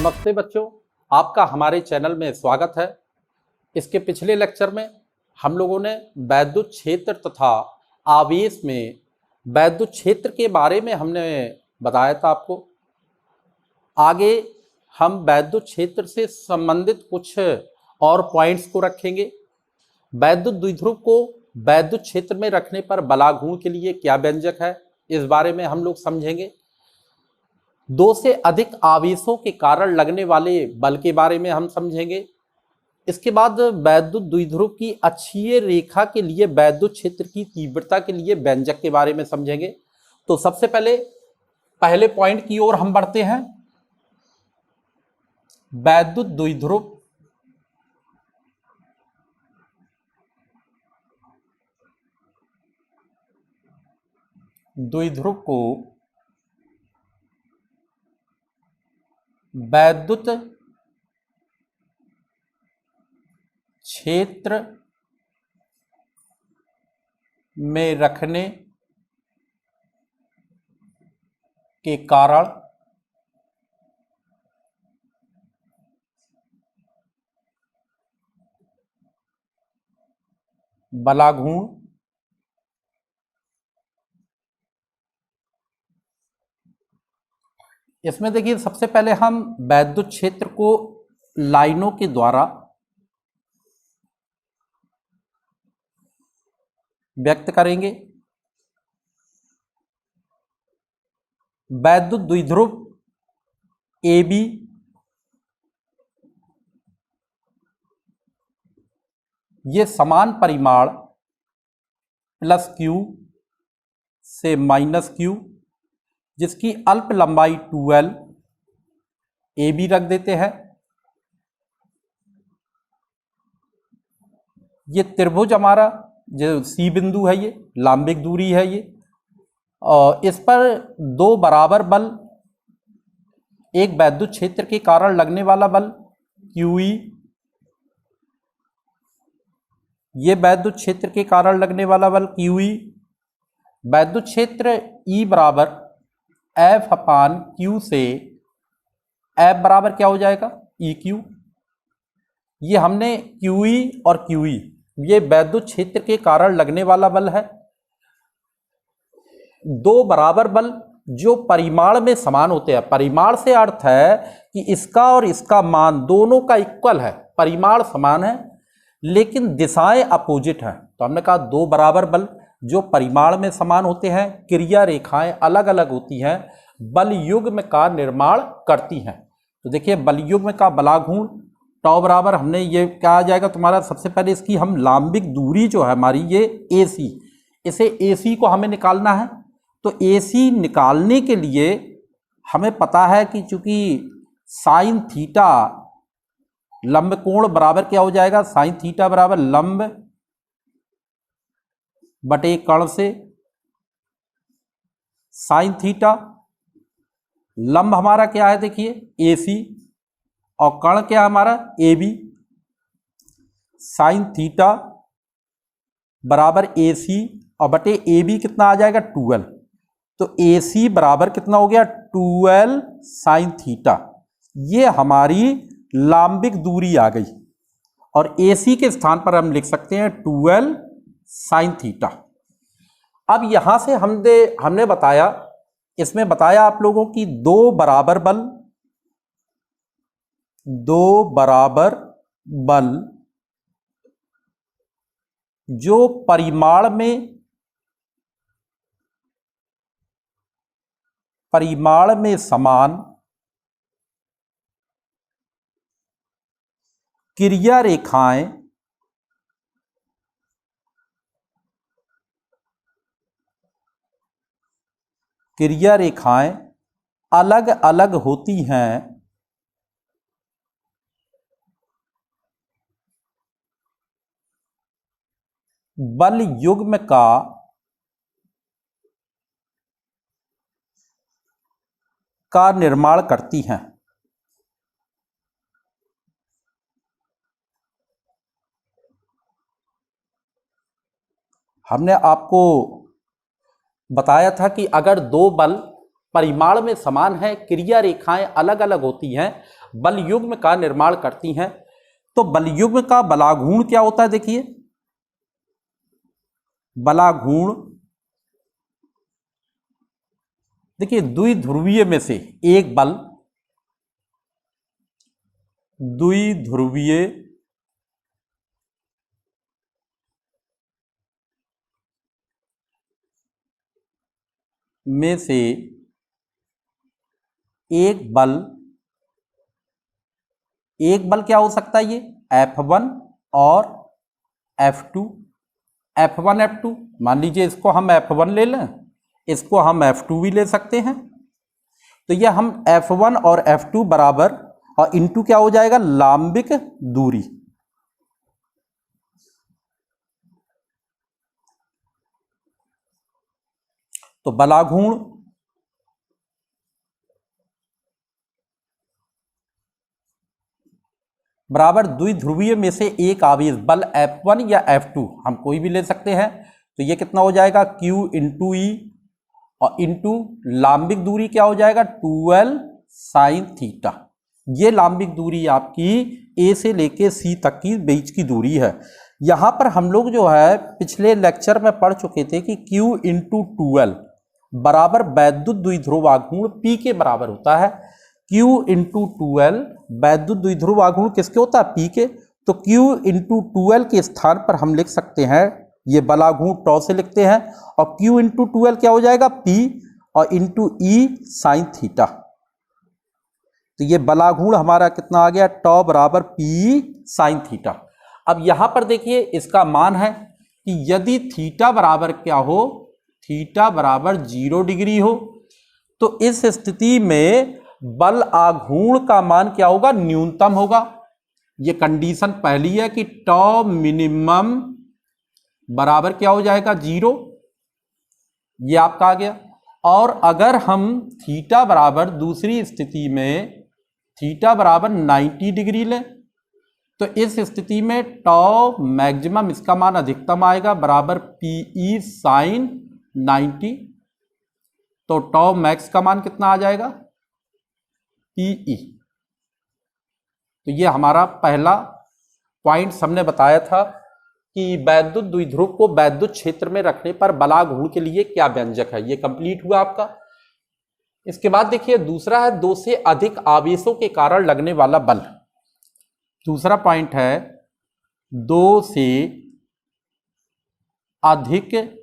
नमस्ते बच्चों, आपका हमारे चैनल में स्वागत है। इसके पिछले लेक्चर में हम लोगों ने वैद्युत क्षेत्र तथा आवेश में वैद्युत क्षेत्र के बारे में हमने बताया था आपको। आगे हम वैद्युत क्षेत्र से संबंधित कुछ और पॉइंट्स को रखेंगे। वैद्युत द्विध्रुव को वैद्युत क्षेत्र में रखने पर बलाघूर्ण के लिए क्या व्यंजक है, इस बारे में हम लोग समझेंगे। दो से अधिक आवेशों के कारण लगने वाले बल के बारे में हम समझेंगे। इसके बाद वैद्युत द्विध्रुव की अक्षीय रेखा के लिए वैद्युत क्षेत्र की तीव्रता के लिए व्यंजक के बारे में समझेंगे। तो सबसे पहले पॉइंट की ओर हम बढ़ते हैं। वैद्युत द्विध्रुव को वैद्युत क्षेत्र में रखने के कारण बलाघूर्ण इसमें देखिए, सबसे पहले हम वैद्युत क्षेत्र को लाइनों के द्वारा व्यक्त करेंगे। वैद्युत द्विध्रुव AB ये समान परिमाण +Q से -Q जिसकी अल्प लंबाई 2L AB रख देते हैं। ये त्रिभुज हमारा जो C बिंदु है, ये लांबिक दूरी है ये, और इस पर दो बराबर बल, एक वैद्युत क्षेत्र के कारण लगने वाला बल QE, ये वैद्युत क्षेत्र के कारण लगने वाला बल QE। वैद्युत क्षेत्र E बराबर F/Q से F बराबर क्या हो जाएगा, EQ। ये हमने QE और QE ये वैद्युत क्षेत्र के कारण लगने वाला बल है। दो बराबर बल जो परिमाण में समान होते हैं, परिमाण से अर्थ है कि इसका और इसका मान दोनों का इक्वल है, परिमाण समान है लेकिन दिशाएं अपोजिट हैं। तो हमने कहा दो बराबर बल जो परिमाण में समान होते हैं, क्रिया रेखाएं अलग अलग होती हैं, बल युग्म का निर्माण करती हैं। तो देखिए, बल युग्म का बलाघूर्ण टॉ बराबर, हमने ये क्या आ जाएगा तुम्हारा, सबसे पहले इसकी हम लांबिक दूरी जो है हमारी ये AC, इसे AC को हमें निकालना है। तो AC निकालने के लिए हमें पता है कि चूंकि साइन थीटा लंब कोण बराबर क्या हो जाएगा, साइन थीटा बराबर लंब बटे कर्ण से साइन थीटा। लंब हमारा क्या है, देखिए AC, और कर्ण क्या हमारा AB। साइन थीटा बराबर AC और बटे AB कितना आ जाएगा, 2L। तो AC बराबर कितना हो गया, 2L साइन थीटा। ये हमारी लांबिक दूरी आ गई और AC के स्थान पर हम लिख सकते हैं 2L साइन थीटा। अब यहां से हमने बताया, इसमें बताया आप लोगों की दो बराबर बल जो परिमाण में समान क्रिया रेखाएं अलग अलग होती हैं, बल युग्म का निर्माण करती हैं। हमने आपको बताया था कि अगर दो बल परिमाण में समान है, क्रिया रेखाएं अलग अलग होती हैं, बल युग्म का निर्माण करती हैं। तो बल युग्म का बलाघूर्ण क्या होता है? देखिए, बलाघूर्ण देखिए द्विध्रुवीय में से एक बल, द्विध्रुवीय में से एक बल क्या हो सकता है? ये F1 और F2, F1 F2 मान लीजिए, इसको हम F1 ले लें, इसको हम F2 भी ले सकते हैं। तो ये हम F1 और F2 बराबर, और इंटू क्या हो जाएगा? लांबिक दूरी। तो बलाघूर्ण बराबर द्विध्रुवीय में से एक आवेश बल F1 या F2, हम कोई भी ले सकते हैं। तो ये कितना हो जाएगा? Q इंटू ई, और इंटू लांबिक दूरी क्या हो जाएगा? 12 साइन थीटा। ये लांबिक दूरी आपकी ए से लेके सी तक की बीच की दूरी है। यहाँ पर हम लोग जो है पिछले लेक्चर में पढ़ चुके थे कि Q इंटू 12 बराबर वैद्युत द्विध्रुव आघूर्ण P के बराबर होता है। Q इंटू 12 वैद्युत द्विध्रुव आघूर्ण किसके होता है? P के। तो Q इंटू 12 के स्थान पर हम लिख सकते हैं, ये बलाघूर्ण टॉ से लिखते हैं, और Q इंटू 12 क्या हो जाएगा? P, और इंटू ई साइन थीटा। तो ये बलाघूर्ण हमारा कितना आ गया? टॉ बराबर P साइन थीटा। अब यहां पर देखिए इसका मान है कि यदि थीटा बराबर क्या हो? थीटा बराबर 0 डिग्री हो, तो इस स्थिति में बल आघूर्ण का मान क्या होगा? न्यूनतम होगा। ये कंडीशन पहली है कि टॉ मिनिमम बराबर क्या हो जाएगा? 0। ये आपका आ गया। और अगर हम थीटा बराबर दूसरी स्थिति में थीटा बराबर 90 डिग्री लें, तो इस स्थिति में टॉ मैक्सिमम, इसका मान अधिकतम आएगा, बराबर पीई साइन 90। तो टॉ मैक्स का मान कितना आ जाएगा? पीई। तो ये हमारा पहला पॉइंट हमने बताया था कि वैद्युत द्विध्रुव को वैद्युत क्षेत्र में रखने पर बलाघूर्ण के लिए क्या व्यंजक है। ये कंप्लीट हुआ आपका। इसके बाद देखिए दूसरा है 2 से अधिक आवेशों के कारण लगने वाला बल। दूसरा पॉइंट है 2 से अधिक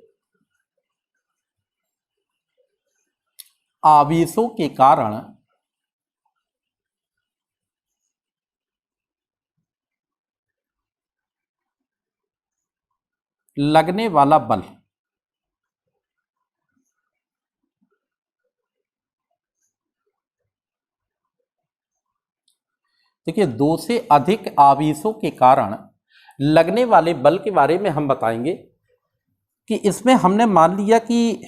आवेशों के कारण लगने वाला बल। देखिए 2 से अधिक आवेशों के कारण लगने वाले बल के बारे में हम बताएंगे कि इसमें हमने मान लिया कि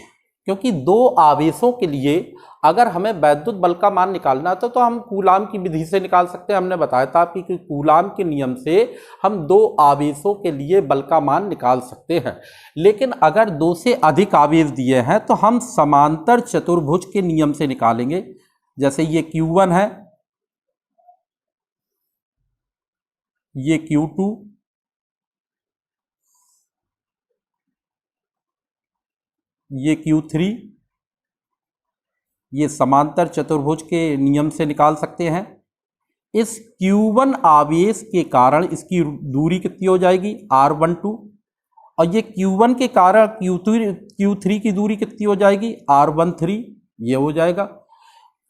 क्योंकि 2 आवेशों के लिए अगर हमें वैद्युत बल का मान निकालना था तो हम कूलाम की विधि से निकाल सकते हैं। हमने बताया था कि कूलाम के नियम से हम 2 आवेशों के लिए बल का मान निकाल सकते हैं। लेकिन अगर 2 से अधिक आवेश दिए हैं तो हम समांतर चतुर्भुज के नियम से निकालेंगे। जैसे ये Q1 है, ये Q2, ये Q3, ये समांतर चतुर्भुज के नियम से निकाल सकते हैं। इस Q1 आवेश के कारण इसकी दूरी कितनी हो जाएगी? R12, और ये Q1 के कारण Q3 की दूरी कितनी हो जाएगी? R13, ये हो जाएगा।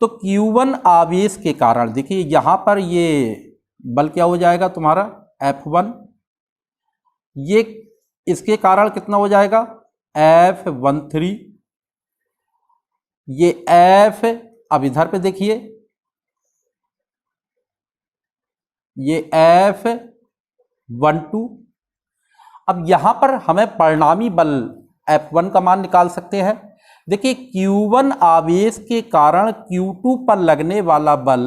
तो Q1 आवेश के कारण देखिए यहां पर ये बल क्या हो जाएगा तुम्हारा? F1। ये इसके कारण कितना हो जाएगा? F13। ये F, अब इधर पे देखिए ये F12। अब यहां पर हमें परिणामी बल F1 का मान निकाल सकते हैं। देखिए Q1 आवेश के कारण Q2 पर लगने वाला बल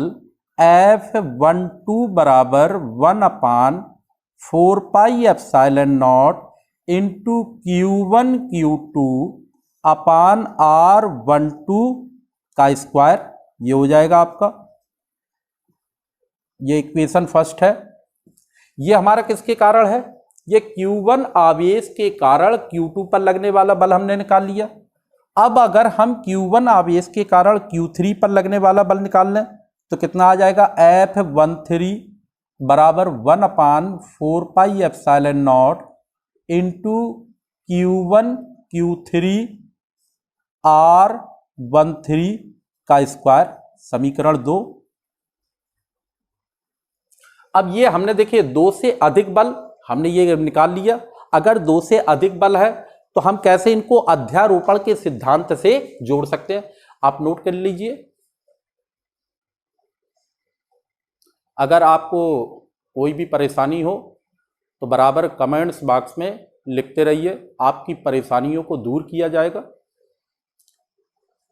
F12 बराबर 1/4 pi epsilon naught into Q1 Q2 अपान R12 का स्क्वायर, ये हो जाएगा आपका। ये इक्वेशन फर्स्ट है। ये हमारा किसके कारण है? ये Q1 आवेश के कारण Q2 पर लगने वाला बल हमने निकाल लिया। अब अगर हम Q1 आवेश के कारण Q3 पर लगने वाला बल निकाल लें तो कितना आ जाएगा? F13 बराबर 1/4πε0 इंटू Q1 Q3 R13 का स्क्वायर, समीकरण 2। अब ये हमने देखिए 2 से अधिक बल हमने ये निकाल लिया। अगर 2 से अधिक बल है तो हम कैसे इनको अध्यारोपण के सिद्धांत से जोड़ सकते हैं, आप नोट कर लीजिए। अगर आपको कोई भी परेशानी हो तो बराबर कमेंट्स बॉक्स में लिखते रहिए, आपकी परेशानियों को दूर किया जाएगा।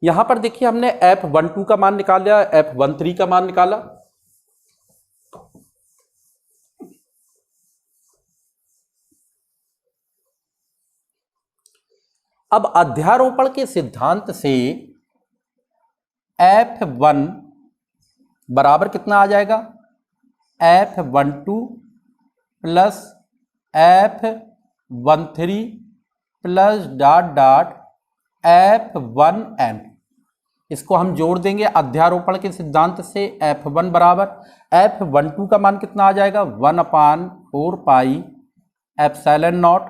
यहां पर देखिए हमने F12 का मान निकाल लिया, F13 का मान निकाला। अब अध्यारोपण के सिद्धांत से F1 बराबर कितना आ जाएगा? F12 plus F13 plus dot dot F1n। इसको हम जोड़ देंगे अध्यारोपण के सिद्धांत से। F1 बराबर F12 का मान कितना आ जाएगा? 1/4πε0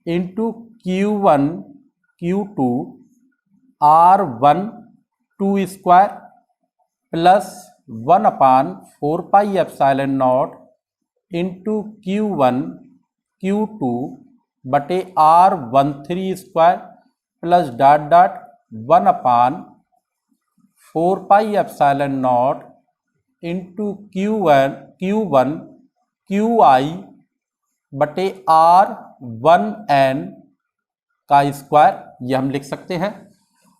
into Q1 Q2 R12 square plus 1/4πε0 into Q1 Q2 बटे R13 square plus dot dot 1/4πε0 into Q1 QI बटे R1n का स्क्वायर, ये हम लिख सकते हैं।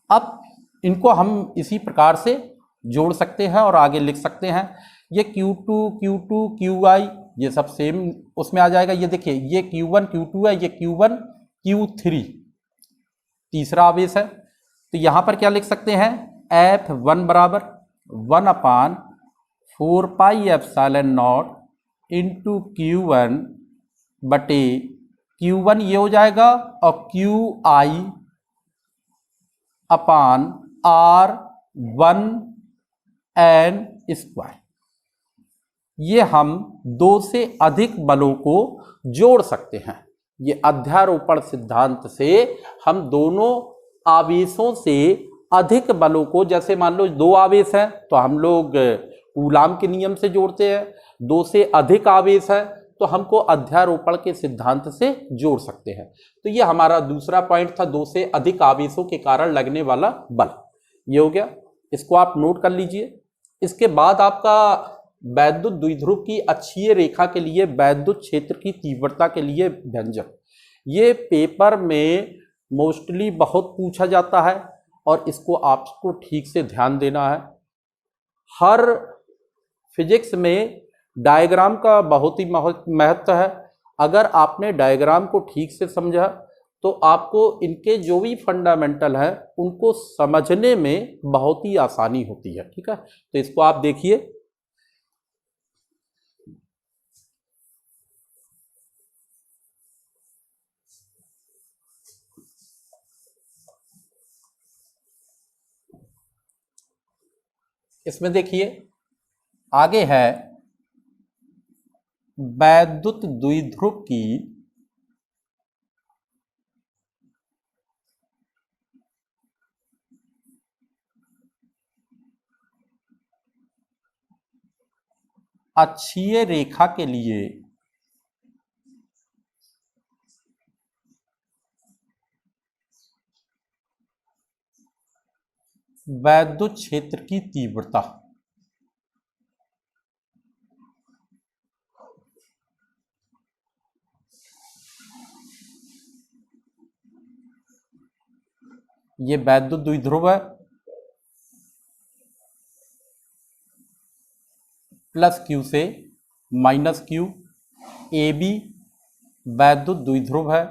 अब इनको हम इसी प्रकार से जोड़ सकते हैं और आगे लिख सकते हैं। ये Q2 QI ये सब सेम उसमें आ जाएगा। ये देखिए ये Q1 Q2 है, ये Q1 Q3 तीसरा आवेश है। तो यहां पर क्या लिख सकते हैं? F1 बराबर 1/4πε0 इंटू Q1 बटे Q1 ये हो जाएगा और QI अपान R1n स्क्वायर। ये हम 2 से अधिक बलों को जोड़ सकते हैं। ये अध्यारोपण सिद्धांत से हम दोनों आवेशों से अधिक बलों को, जैसे मान लो 2 आवेश हैं तो हम लोग कूलाम के नियम से जोड़ते हैं, 2 से अधिक आवेश है तो हमको अध्यारोपण के सिद्धांत से जोड़ सकते हैं। तो ये हमारा दूसरा पॉइंट था, 2 से अधिक आवेशों के कारण लगने वाला बल। ये हो गया, इसको आप नोट कर लीजिए। इसके बाद आपका वैद्युत द्विध्रुव की अक्षीय रेखा के लिए वैद्युत क्षेत्र की तीव्रता के लिए व्यंजक, ये पेपर में मोस्टली बहुत पूछा जाता है और इसको आपको ठीक से ध्यान देना है। हर फिजिक्स में डायग्राम का बहुत ही महत्व है। अगर आपने डायग्राम को ठीक से समझा तो आपको इनके जो भी फंडामेंटल है उनको समझने में बहुत ही आसानी होती है। ठीक है, तो इसको आप देखिए। इसमें देखिए आगे है वैद्युत द्विध्रुव की अक्षीय रेखा के लिए वैद्युत क्षेत्र की तीव्रता। ये वैद्युत द्विध्रुव है, प्लस Q से माइनस Q। AB वैद्युत द्विध्रुव है,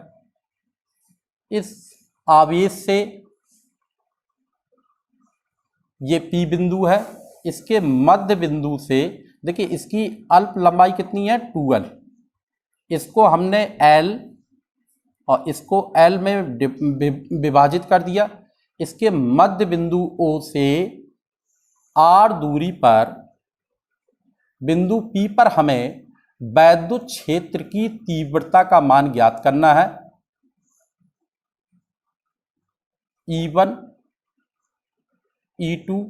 इस आवेश से ये P बिंदु है, इसके मध्य बिंदु से देखिए इसकी अल्प लंबाई कितनी है 2l, इसको हमने l और इसको l में विभाजित कर दिया। इसके मध्य बिंदु O से r दूरी पर बिंदु P पर हमें वैद्युत क्षेत्र की तीव्रता का मान ज्ञात करना है। E1 E2।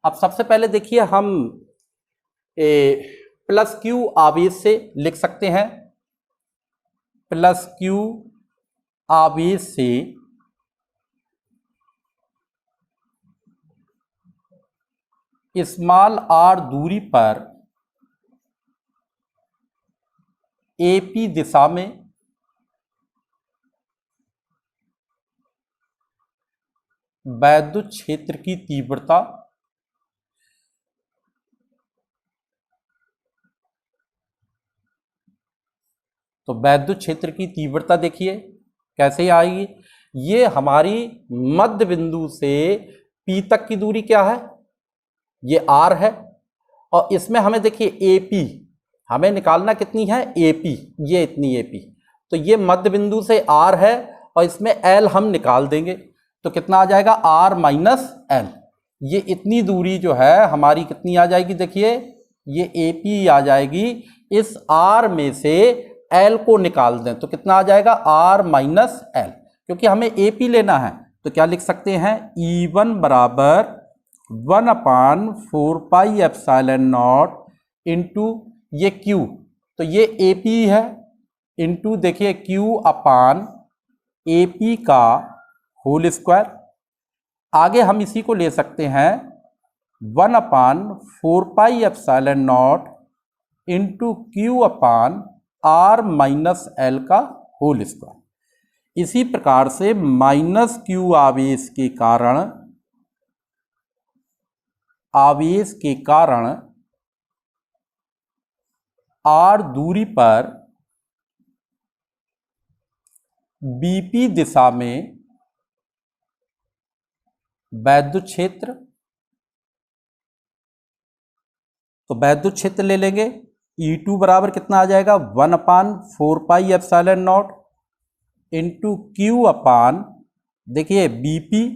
अब सबसे पहले देखिए हम प्लस Q आवेश से लिख सकते हैं। प्लस Q आवेश से स्मॉल r दूरी पर AP दिशा में वैद्युत क्षेत्र की तीव्रता तो वैद्युत क्षेत्र की तीव्रता देखिए कैसे आएगी। ये हमारी मध्य बिंदु से P तक की दूरी क्या है, ये R है, और इसमें हमें देखिए AP हमें निकालना कितनी है, AP, ये इतनी AP। तो ये मध्य बिंदु से R है और इसमें L हम निकाल देंगे तो कितना आ जाएगा R माइनस L। ये इतनी दूरी जो है हमारी कितनी आ जाएगी, देखिए ये AP आ जाएगी। इस R में से L को निकाल दें तो कितना आ जाएगा R माइनस L, क्योंकि हमें AP लेना है। तो क्या लिख सकते हैं, E1 बराबर 1/4 पाई एप्सिलॉन नॉट इंटू ये Q, तो ये AP है, इंटू देखिए Q अपान AP का होल स्क्वायर। आगे हम इसी को ले सकते हैं 1/4 pi epsilon naught into Q upon R minus L का होल स्क्वायर। इसी प्रकार से माइनस Q आवेश के कारण R दूरी पर BP दिशा में वैद्युत क्षेत्र, तो वैद्युत क्षेत्र ले लेंगे। E2 बराबर कितना आ जाएगा 1/4 pi epsilon naught into Q अपान देखिए BP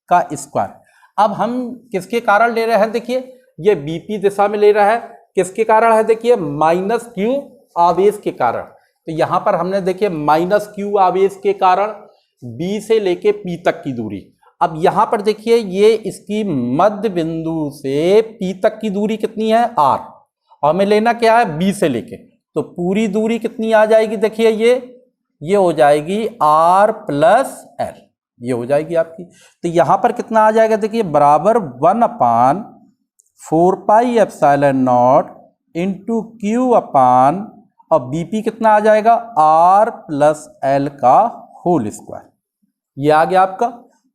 का स्क्वायर। अब हम किसके कारण ले रहे हैं, देखिए ये BP दिशा में ले रहा है, किसके कारण है, देखिए माइनस Q आवेश के कारण। तो यहां पर हमने देखिए माइनस Q आवेश के कारण B से लेके P तक की दूरी। अब यहां पर देखिए ये इसकी मध्य बिंदु से P तक की दूरी कितनी है R, और हमें लेना क्या है B से लेके, तो पूरी दूरी कितनी आ जाएगी, देखिए ये हो जाएगी R प्लस L, ये हो जाएगी आपकी। तो यहां पर कितना आ जाएगा, देखिए बराबर 1/4 pi epsilon naught into Q अपान, और BP कितना आ जाएगा R प्लस L का होल स्क्वायर। ये आ गया आपका।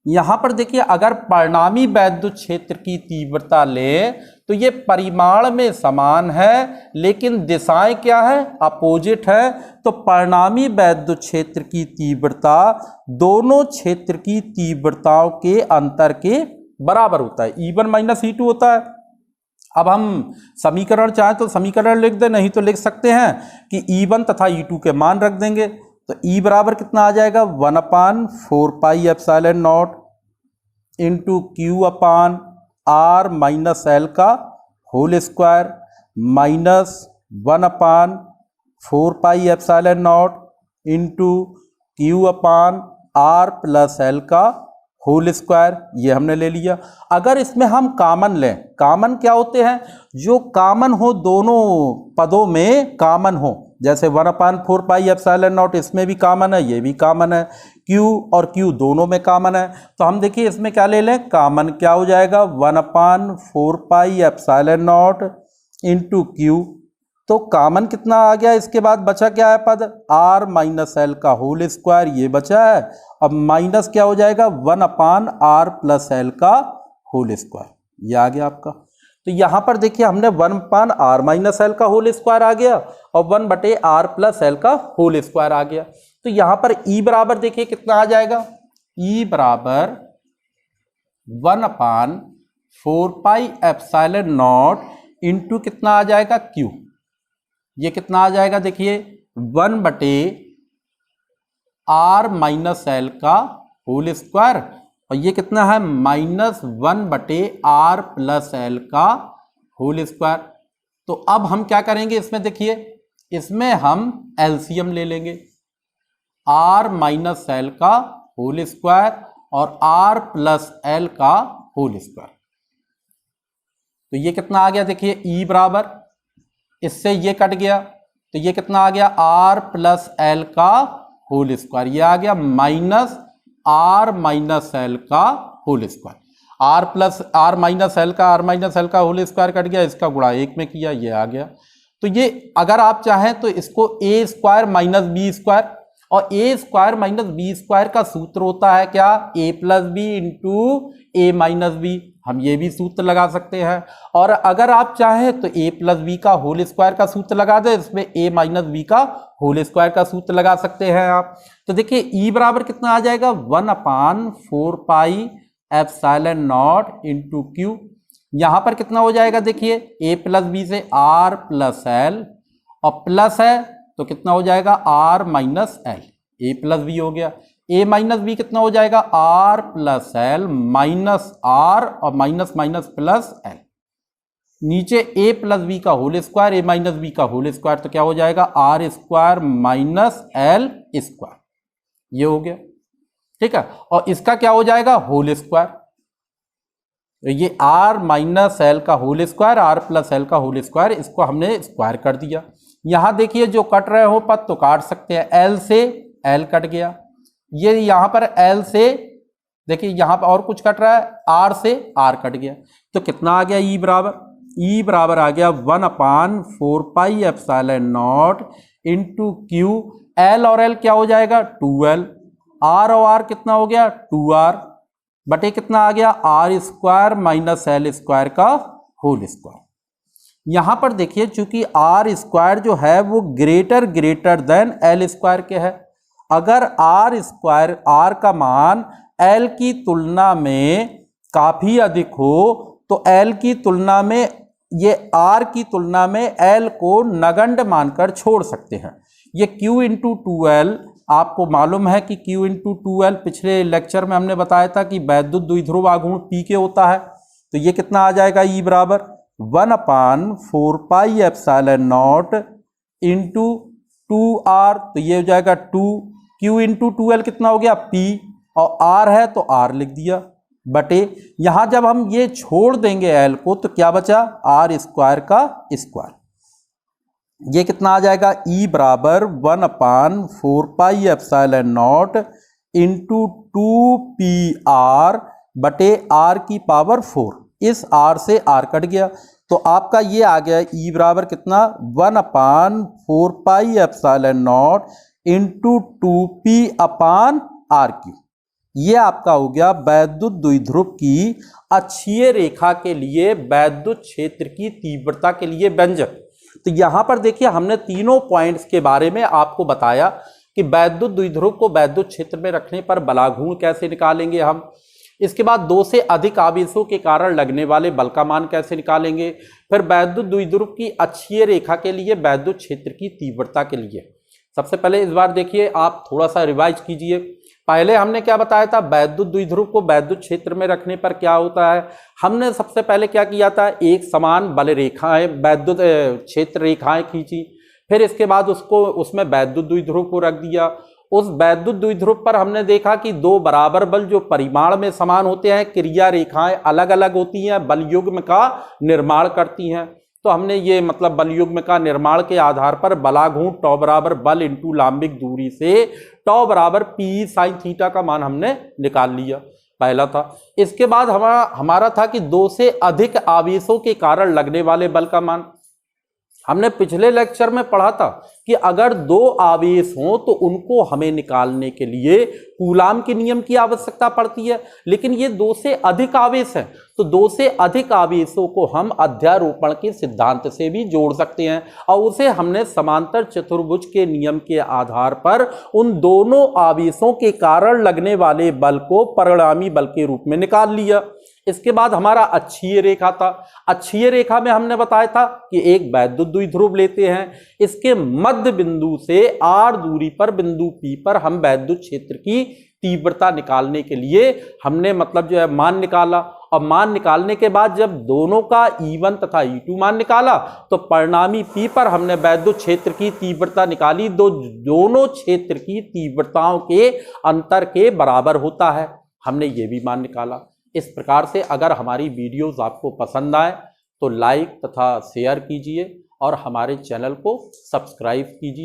यहां पर देखिए अगर परिणामी वैद्युत क्षेत्र की तीव्रता ले तो ये परिमाण में समान है लेकिन दिशाएं क्या है, अपोजिट है। तो परिणामी वैद्युत क्षेत्र की तीव्रता दोनों क्षेत्र की तीव्रताओं के अंतर के बराबर होता है, E1 माइनस E2 होता है। अब हम समीकरण चाहें तो समीकरण लिख दें, नहीं तो लिख सकते हैं कि E1 तथा E2 के मान रख देंगे। तो E बराबर कितना आ जाएगा 1/4 pi epsilon naught into Q upon R minus L का whole square minus 1/4 pi epsilon naught into Q upon R plus L का होल स्क्वायर, ये हमने ले लिया। अगर इसमें हम कॉमन लें, कॉमन क्या होते हैं, जो कॉमन हो दोनों पदों में कॉमन हो, जैसे 1/4 पाई एप्सिलॉन नॉट इसमें भी कॉमन है, ये भी कॉमन है, Q और Q दोनों में कॉमन है। तो हम देखिए इसमें क्या ले लें, कॉमन क्या हो जाएगा 1/4 pi epsilon naught into Q। तो कॉमन कितना आ गया, इसके बाद बचा क्या है पद R माइनस L का होल स्क्वायर, ये बचा है। अब माइनस क्या हो जाएगा 1/R प्लस L का होल स्क्वायर, ये आ गया आपका। तो यहां पर देखिए हमने 1/R माइनस L का होल स्क्वायर आ गया और 1/R प्लस L का होल स्क्वायर आ गया। तो यहां पर E बराबर देखिए कितना आ जाएगा, E बराबर 1/4 पाई एप्सिलॉन नॉट इंटू कितना आ जाएगा Q। ये कितना आ जाएगा देखिए 1/r माइनस एल का होल स्क्वायर, और ये कितना है -1/r प्लस एल का होल स्क्वायर। तो अब हम क्या करेंगे इसमें देखिए, इसमें हम एलसीएम ले लेंगे, r माइनस एल का होल स्क्वायर और r प्लस एल का होल स्क्वायर। तो ये कितना आ गया देखिए E बराबर, इससे ये कट गया तो ये कितना आ गया r प्लस एल का होल स्क्वायर, ये आ गया -r माइनस एल का whole square. r minus L का होल स्क्वायर कट गया, इसका गुणा 1 में किया, ये आ गया। तो ये अगर आप चाहें तो इसको a square minus B square, और a square minus B square का सूत्र होता है क्या, a plus B into A minus B, हम ये भी सूत्र लगा सकते हैं। और अगर आप चाहें तो a प्लस बी का होल स्क्वायर का सूत्र लगा दे, इसमें a माइनस बी का होल स्क्वायर का सूत्र लगा सकते हैं आप। तो देखिए E बराबर कितना आ जाएगा 1/4 pi epsilon naught into Q। यहां पर कितना हो जाएगा देखिए a प्लस बी से r प्लस एल, और प्लस है तो कितना हो जाएगा r minus L, a plus B हो गया। a माइनस बी कितना हो जाएगा r plus L minus r और माइनस माइनस प्लस एल, नीचे a प्लस बी का whole square, a minus B का होल स्क्वायर, तो क्या हो जाएगा r square minus L square, ये हो गया ठीक है। और इसका क्या हो जाएगा होल स्क्वायर, तो ये r माइनस एल का whole square, r plus L का होल स्क्वायर, इसको हमने स्क्वायर कर दिया। यहां देखिए जो कट रहे हो पद तो काट सकते हैं, l से l कट गया, ये यहां पर l से देखिए यहां पर और कुछ कट रहा है, r से r कट गया, तो कितना आ गया E बराबर आ गया 1/4 pi epsilon naught into Q। L और L क्या हो जाएगा 2L, R और R कितना हो गया 2R, बटे कितना आ गया R square minus L square का होल स्क्वायर। यहां पर देखिए चूंकि R स्क्वायर जो है वो ग्रेटर देन L स्क्वायर के है, अगर R स्क्वायर R का मान L की तुलना में काफी अधिक हो तो L की तुलना में ये R की तुलना में L को नगण्य मानकर छोड़ सकते हैं। ये Q इंटू 2L, आपको मालूम है कि Q इंटू 2L पिछले लेक्चर में हमने बताया था कि वैद्युत द्विध्रुव आघूर्ण P के होता है, तो ये कितना आ जाएगा E बराबर 1/4 pi epsilon naught into 2R, तो ये हो जाएगा 2Q इंटू 2L कितना हो गया P, और R है तो R लिख दिया, बटे यहां जब हम ये छोड़ देंगे L को तो क्या बचा R स्क्वायर का स्क्वायर, ये कितना आ जाएगा E बराबर 1/4 pi epsilon naught into 2PR बटे R की पावर 4, इस R से R कट गया, तो आपका ये आ गया E बराबर कितना 1/4 pi epsilon naught into 2P/R3। ये आपका हो गया वैद्युत द्विध्रुव की अक्षीय रेखा के लिए वैद्युत क्षेत्र की तीव्रता के लिए व्यंजक। तो यहां पर देखिए हमने तीनों पॉइंट्स के बारे में आपको बताया कि वैद्युत द्विध्रुव को वैद्युत क्षेत्र में रखने पर बलाघूर्ण कैसे निकालेंगे हम, इसके बाद दो से अधिक आवेशों के कारण लगने वाले बल का मान कैसे निकालेंगे, फिर वैद्युत द्विध्रुव की अक्षीय रेखा के लिए वैद्युत क्षेत्र की तीव्रता के लिए। सबसे पहले इस बार देखिए आप थोड़ा सा रिवाइज कीजिए, पहले हमने क्या बताया था वैद्युत द्विध्रुव को वैद्युत क्षेत्र में रखने पर क्या होता है, हमने सबसे पहले क्या किया था एक समान बल रेखाएं वैद्युत क्षेत्र रेखाएं खींची, फिर इसके बाद उसमें वैद्युत द्विध्रुव को रख दिया। उस वैद्युत द्विध्रुव पर हमने देखा कि दो बराबर बल जो परिमाण में समान होते हैं, क्रिया रेखाएं अलग अलग होती हैं, बल युग्म का निर्माण करती हैं। तो हमने ये मतलब बल युग्म का निर्माण के आधार पर बलाघूर्ण टॉ बराबर बल इंटू लांबिक दूरी से टॉ बराबर पी साइन थीटा का मान हमने निकाल लिया, पहला था। इसके बाद हमारा था कि दो से अधिक आवेशों के कारण लगने वाले बल का मान। हमने पिछले लेक्चर में पढ़ा था कि अगर दो आवेश हों तो उनको हमें निकालने के लिए कूलाम के नियम की आवश्यकता पड़ती है, लेकिन ये दो से अधिक आवेश हैं तो दो से अधिक आवेशों को हम अध्यारोपण के सिद्धांत से भी जोड़ सकते हैं और उसे हमने समांतर चतुर्भुज के नियम के आधार पर उन दोनों आवेशों के कारण लगने वाले बल को परिणामी बल के रूप में निकाल लिया। इसके बाद हमारा अक्षीय रेखा था। अक्षीय रेखा में हमने बताया था कि एक वैद्युत द्विध्रुव लेते हैं, इसके मध्य बिंदु से r दूरी पर बिंदु P पर हम वैद्युत क्षेत्र की तीव्रता निकालने के लिए हमने मतलब जो है मान निकाला, और मान निकालने के बाद जब दोनों का E1 तथा E2 मान निकाला तो परिणामी P पर हमने वैद्युत क्षेत्र की तीव्रता निकाली। दोनों क्षेत्र की तीव्रताओं के अंतर के बराबर होता है, हमने ये भी मान निकाला। इस प्रकार से अगर हमारी वीडियोस आपको पसंद आए तो लाइक तथा शेयर कीजिए और हमारे चैनल को सब्सक्राइब कीजिए।